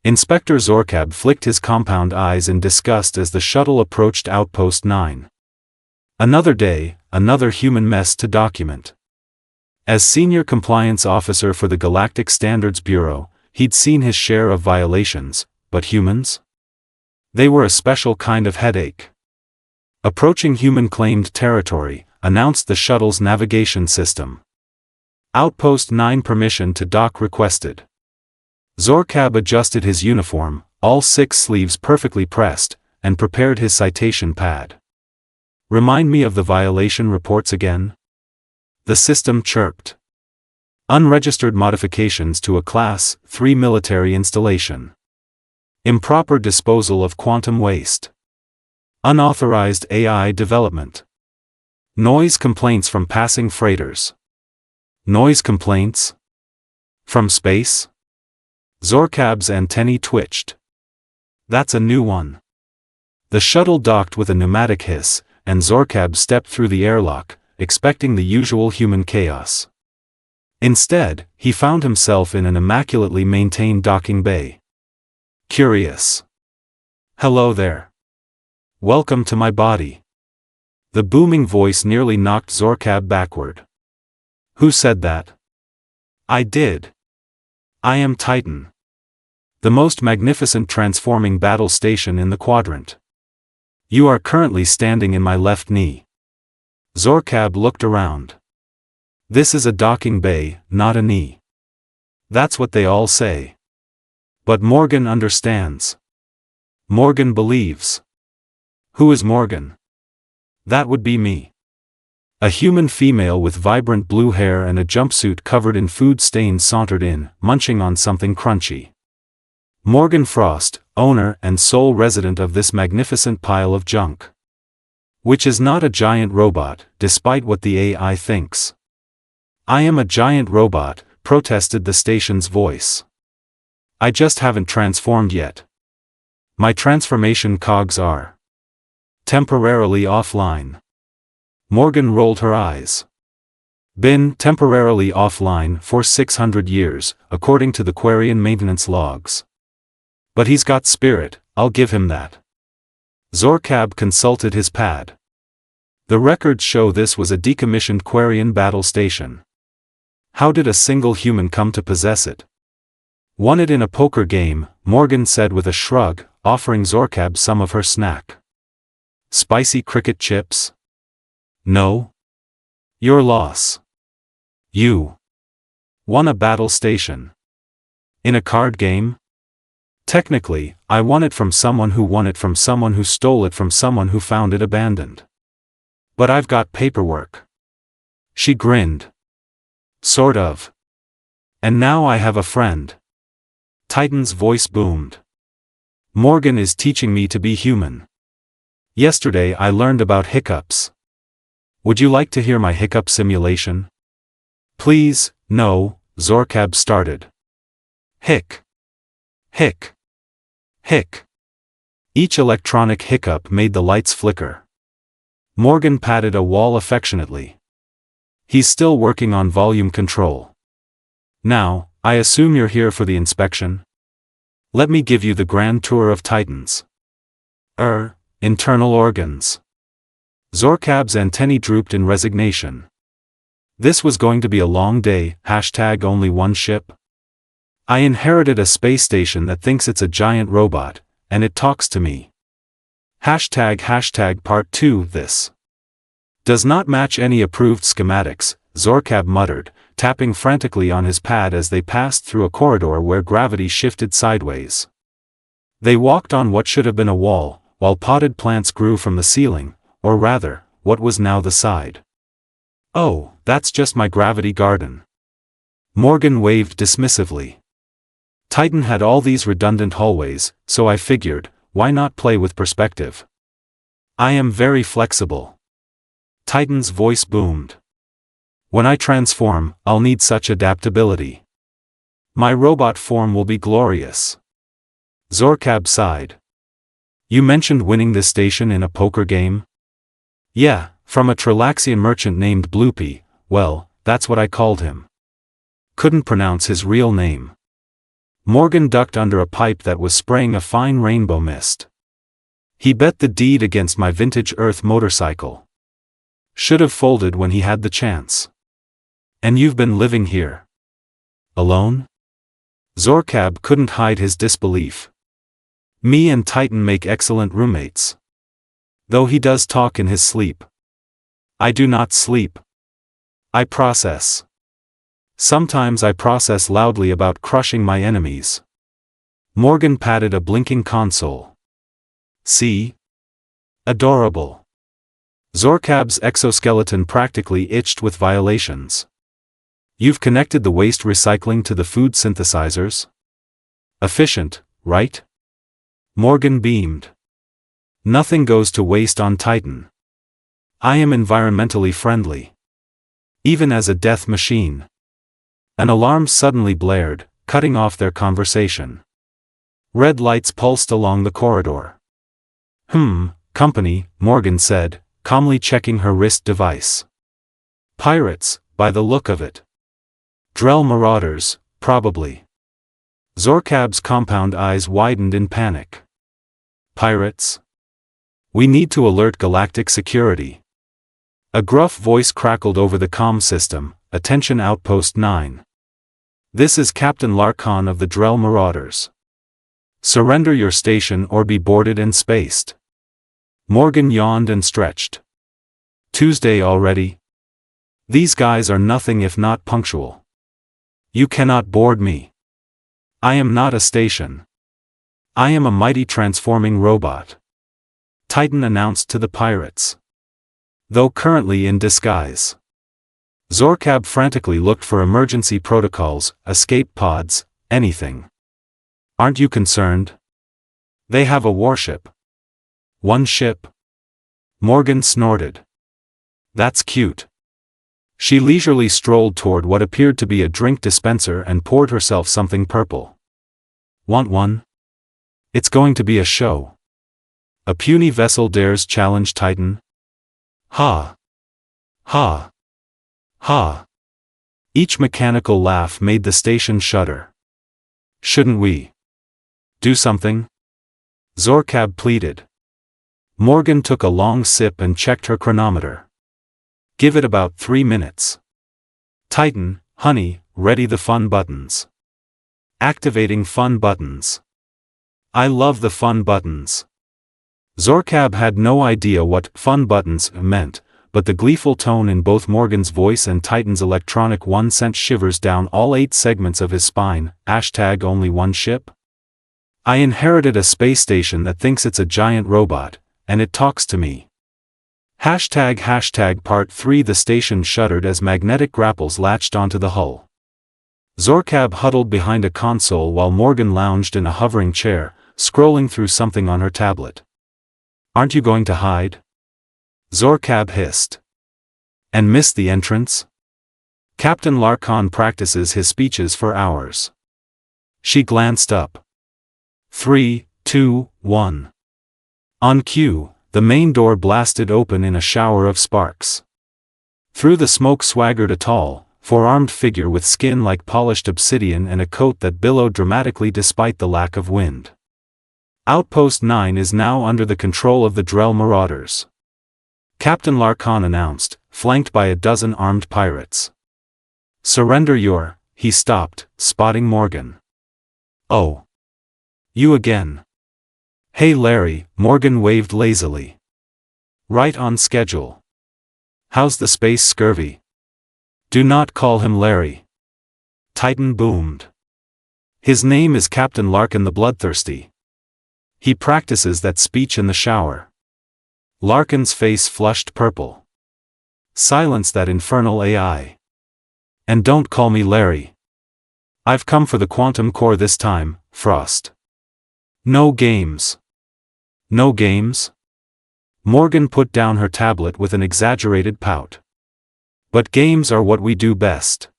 Inspector Zorkab flicked his compound eyes in disgust as the shuttle approached Outpost 9. Another day, another human mess to document. As senior compliance officer for the Galactic Standards Bureau, he'd seen his share of violations, but humans? They were a special kind of headache. Approaching human-claimed territory, announced the shuttle's navigation system. Outpost 9 permission to dock requested. Zorkab adjusted his uniform, all 6 sleeves perfectly pressed, and prepared his citation pad. Remind me of the violation reports again? The system chirped. Unregistered modifications to a Class 3 military installation. Improper disposal of quantum waste. Unauthorized AI development. Noise complaints from passing freighters. Noise complaints? From space? Zorkab's antennae twitched. That's a new one. The shuttle docked with a pneumatic hiss, and Zorkab stepped through the airlock, expecting the usual human chaos. Instead, he found himself in an immaculately maintained docking bay. Curious. Hello there. Welcome to my body. The booming voice nearly knocked Zorkab backward. Who said that? I did. I am Titan. The most magnificent transforming battle station in the quadrant. You are currently standing in my left knee. Zorkab looked around. This is a docking bay, not a knee. That's what they all say. But Morgan understands. Morgan believes. Who is Morgan? That would be me. A human female with vibrant blue hair and a jumpsuit covered in food stains sauntered in, munching on something crunchy. Morgan Frost, owner and sole resident of this magnificent pile of junk. Which is not a giant robot, despite what the AI thinks. I am a giant robot, protested the station's voice. I just haven't transformed yet. My transformation cogs are temporarily offline. Morgan rolled her eyes. Been temporarily offline for 600 years, according to the Quarian maintenance logs. But he's got spirit, I'll give him that. Zorkab consulted his pad. The records show this was a decommissioned Quarian battle station. How did a single human come to possess it? Won it in a poker game, Morgan said with a shrug, offering Zorkab some of her snack. Spicy cricket chips? No. Your loss. You won a battle station. In a card game? Technically, I won it from someone who won it from someone who stole it from someone who found it abandoned. But I've got paperwork. She grinned. Sort of. And now I have a friend. Titan's voice boomed. Morgan is teaching me to be human. Yesterday I learned about hiccups. Would you like to hear my hiccup simulation? Please, no, Zorkab started. Hic. Hic. Hic. Each electronic hiccup made the lights flicker. Morgan patted a wall affectionately. He's still working on volume control. Now, I assume you're here for the inspection? Let me give you the grand tour of Titans. Internal organs. Zorkab's antennae drooped in resignation. This was going to be a long day, #only one ship. I inherited a space station that thinks it's a giant robot, and it talks to me. Part 2 This does not match any approved schematics, Zorkab muttered, tapping frantically on his pad as they passed through a corridor where gravity shifted sideways. They walked on what should have been a wall, while potted plants grew from the ceiling, or rather, what was now the side. Oh, that's just my gravity garden. Morgan waved dismissively. Titan had all these redundant hallways, so I figured, why not play with perspective? I am very flexible. Titan's voice boomed. When I transform, I'll need such adaptability. My robot form will be glorious. Zorkab sighed. You mentioned winning this station in a poker game? Yeah, from a Trilaxian merchant named Bloopy. Well, that's what I called him. Couldn't pronounce his real name. Morgan ducked under a pipe that was spraying a fine rainbow mist. He bet the deed against my vintage Earth motorcycle. Should have folded when he had the chance. And you've been living here. Alone? Zorkab couldn't hide his disbelief. Me and Titan make excellent roommates. Though he does talk in his sleep. I do not sleep. I process. Sometimes I process loudly about crushing my enemies. Morgan patted a blinking console. See? Adorable. Zorkab's exoskeleton practically itched with violations. You've connected the waste recycling to the food synthesizers? Efficient, right? Morgan beamed. Nothing goes to waste on Titan. I am environmentally friendly. Even as a death machine. An alarm suddenly blared, cutting off their conversation. Red lights pulsed along the corridor. Company, Morgan said, calmly checking her wrist device. Pirates, by the look of it. Drell marauders, probably. Zorkab's compound eyes widened in panic. Pirates? We need to alert Galactic security. A gruff voice crackled over the comm system. Attention Outpost 9. This is Captain Larkon of the Drell Marauders. Surrender your station or be boarded and spaced. Morgan yawned and stretched. Tuesday already? These guys are nothing if not punctual. You cannot board me. I am not a station. I am a mighty transforming robot. Titan announced to the pirates. Though currently in disguise. Zorkab frantically looked for emergency protocols, escape pods, anything. Aren't you concerned? They have a warship. One ship? Morgan snorted. That's cute. She leisurely strolled toward what appeared to be a drink dispenser and poured herself something purple. Want one? It's going to be a show. A puny vessel dares challenge Titan? Ha! Ha! Ha! Each mechanical laugh made the station shudder. Shouldn't we do something? Zorkab pleaded. Morgan took a long sip and checked her chronometer. Give it about 3 minutes. Titan, honey, ready the fun buttons. Activating fun buttons. I love the fun buttons. Zorkab had no idea what fun buttons meant, but the gleeful tone in both Morgan's voice and Titan's electronic one sent shivers down all 8 segments of his spine. #only one ship? I inherited a space station that thinks it's a giant robot, and it talks to me. Part 3. The station shuddered as magnetic grapples latched onto the hull. Zorkab huddled behind a console while Morgan lounged in a hovering chair, scrolling through something on her tablet. Aren't you going to hide? Zorkab hissed. And miss the entrance? Captain Larkon practices his speeches for hours. She glanced up. 3, 2, 1. On cue, the main door blasted open in a shower of sparks. Through the smoke swaggered a tall, four-armed figure with skin like polished obsidian and a coat that billowed dramatically despite the lack of wind. Outpost 9 is now under the control of the Drell Marauders. Captain Larkon announced, flanked by a dozen armed pirates. Surrender your... He stopped, spotting Morgan. Oh. You again. Hey Larry, Morgan waved lazily. Right on schedule. How's the space scurvy? Do not call him Larry. Titan boomed. His name is Captain Larkin the Bloodthirsty. He practices that speech in the shower. Larkin's face flushed purple. Silence that infernal AI. And don't call me Larry. I've come for the quantum core this time, Frost. No games. No games? Morgan put down her tablet with an exaggerated pout. But games are what we do best.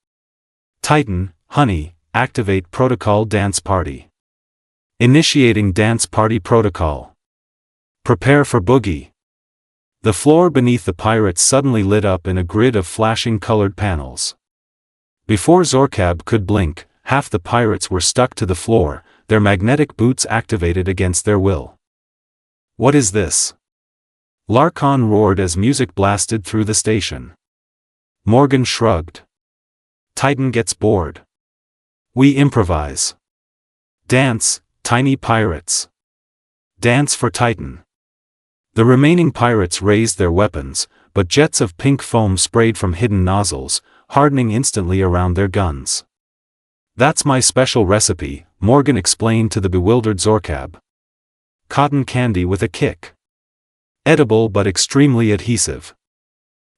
Titan, honey, activate protocol dance party. Initiating dance party protocol. Prepare for boogie. The floor beneath the pirates suddenly lit up in a grid of flashing colored panels. Before Zorkab could blink, half the pirates were stuck to the floor, their magnetic boots activated against their will. "What is this?" Larkon roared as music blasted through the station. Morgan shrugged. "Titan gets bored. We improvise. Dance, tiny pirates. Dance for Titan." The remaining pirates raised their weapons, but jets of pink foam sprayed from hidden nozzles, hardening instantly around their guns. "That's my special recipe," Morgan explained to the bewildered Zorkab. "Cotton candy with a kick. Edible but extremely adhesive."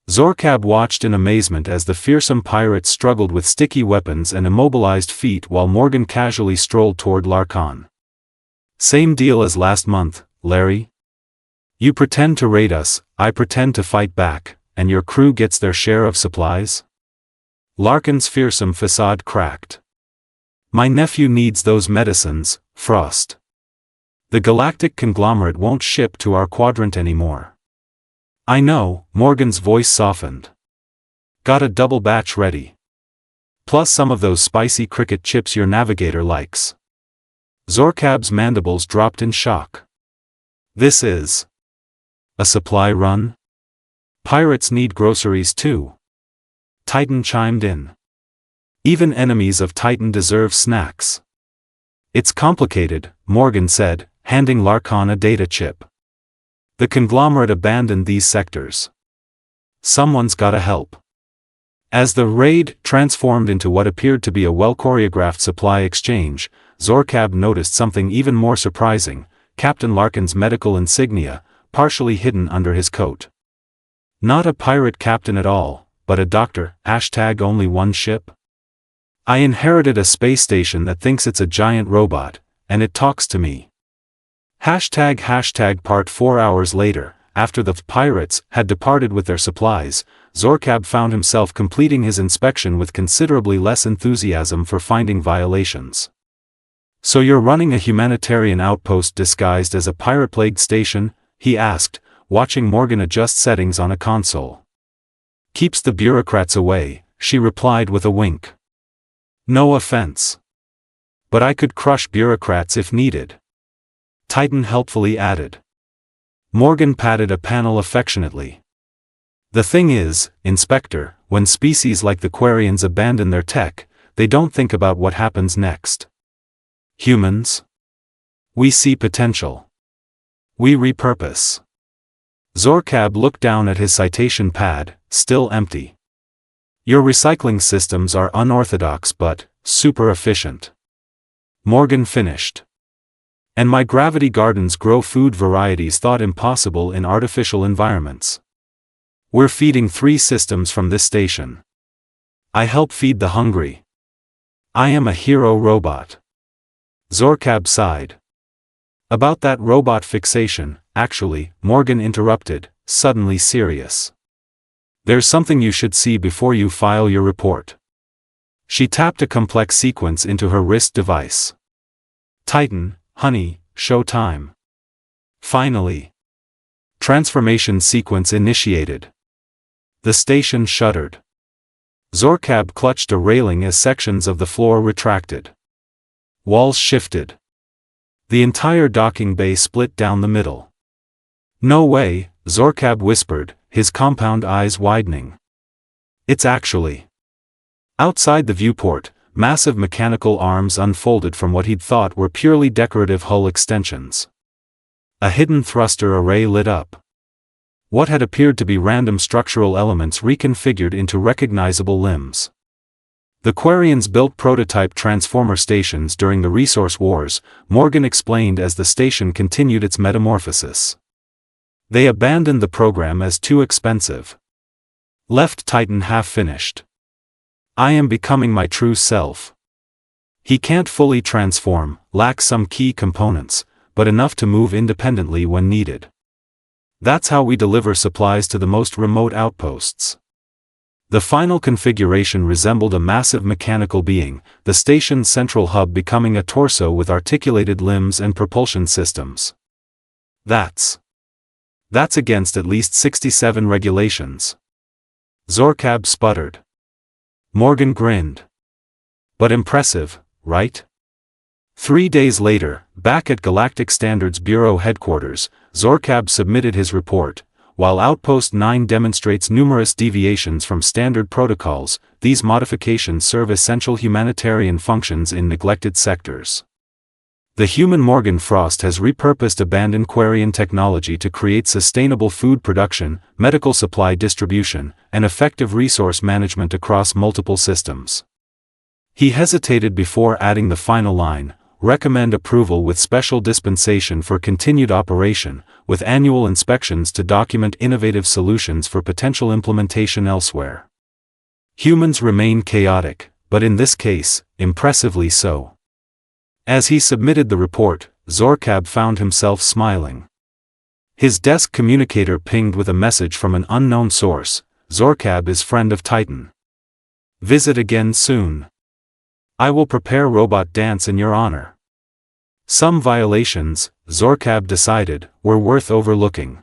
Zorkab watched in amazement as the fearsome pirates struggled with sticky weapons and immobilized feet while Morgan casually strolled toward Larkon. "Same deal as last month, Larry. You pretend to raid us, I pretend to fight back, and your crew gets their share of supplies?" Larkin's fearsome facade cracked. "My nephew needs those medicines, Frost. The Galactic conglomerate won't ship to our quadrant anymore." "I know," Morgan's voice softened. "Got a double batch ready. Plus some of those spicy cricket chips your navigator likes." Zorkab's mandibles dropped in shock. "This is a supply run? Pirates need groceries too." Titan chimed in. "Even enemies of Titan deserve snacks." "It's complicated," Morgan said, handing Larkon a data chip. "The conglomerate abandoned these sectors. Someone's gotta help." As the raid transformed into what appeared to be a well-choreographed supply exchange, Zorkab noticed something even more surprising: Captain Larkin's medical insignia, partially hidden under his coat. Not a pirate captain at all, but a doctor. #only one ship? I inherited a space station that thinks it's a giant robot, and it talks to me. Part 4 hours later, after the pirates had departed with their supplies, Zorkab found himself completing his inspection with considerably less enthusiasm for finding violations. "So you're running a humanitarian outpost disguised as a pirate-plagued station?" he asked, watching Morgan adjust settings on a console. "Keeps the bureaucrats away," she replied with a wink. "No offense. But I could crush bureaucrats if needed," Titan helpfully added. Morgan patted a panel affectionately. "The thing is, Inspector, when species like the Quarians abandon their tech, they don't think about what happens next. Humans? We see potential. We repurpose." Zorkab looked down at his citation pad, still empty. "Your recycling systems are unorthodox but super efficient," Morgan finished. "And my gravity gardens grow food varieties thought impossible in artificial environments. We're feeding 3 systems from this station. I help feed the hungry. I am a hero robot." Zorkab sighed. "About that robot fixation, actually," Morgan interrupted, suddenly serious. "There's something you should see before you file your report." She tapped a complex sequence into her wrist device. "Titan, honey, show time." Finally. Transformation sequence initiated. The station shuddered. Zorkab clutched a railing as sections of the floor retracted. Walls shifted. The entire docking bay split down the middle. "No way," Zorkab whispered, his compound eyes widening. "It's actually." Outside the viewport, massive mechanical arms unfolded from what he'd thought were purely decorative hull extensions. A hidden thruster array lit up. What had appeared to be random structural elements reconfigured into recognizable limbs. The Quarians built prototype transformer stations during the Resource Wars, Morgan explained as the station continued its metamorphosis. They abandoned the program as too expensive. Left Titan half-finished. "I am becoming my true self." He can't fully transform, lacks some key components, but enough to move independently when needed. That's how we deliver supplies to the most remote outposts. The final configuration resembled a massive mechanical being, the station's central hub becoming a torso with articulated limbs and propulsion systems. That's against at least 67 regulations." Zorkab sputtered. Morgan grinned. But impressive, right? 3 days later, back at Galactic Standards Bureau headquarters, Zorkab submitted his report. While Outpost 9 demonstrates numerous deviations from standard protocols, these modifications serve essential humanitarian functions in neglected sectors. The human Morgan Frost has repurposed abandoned Quarian technology to create sustainable food production, medical supply distribution, and effective resource management across multiple systems. He hesitated before adding the final line: recommend approval with special dispensation for continued operation, with annual inspections to document innovative solutions for potential implementation elsewhere. Humans remain chaotic, but in this case, impressively so. As he submitted the report, Zorkab found himself smiling. His desk communicator pinged with a message from an unknown source: Zorkab is friend of Titan. Visit again soon. I will prepare robot dance in your honor. Some violations, Zorkab decided, were worth overlooking.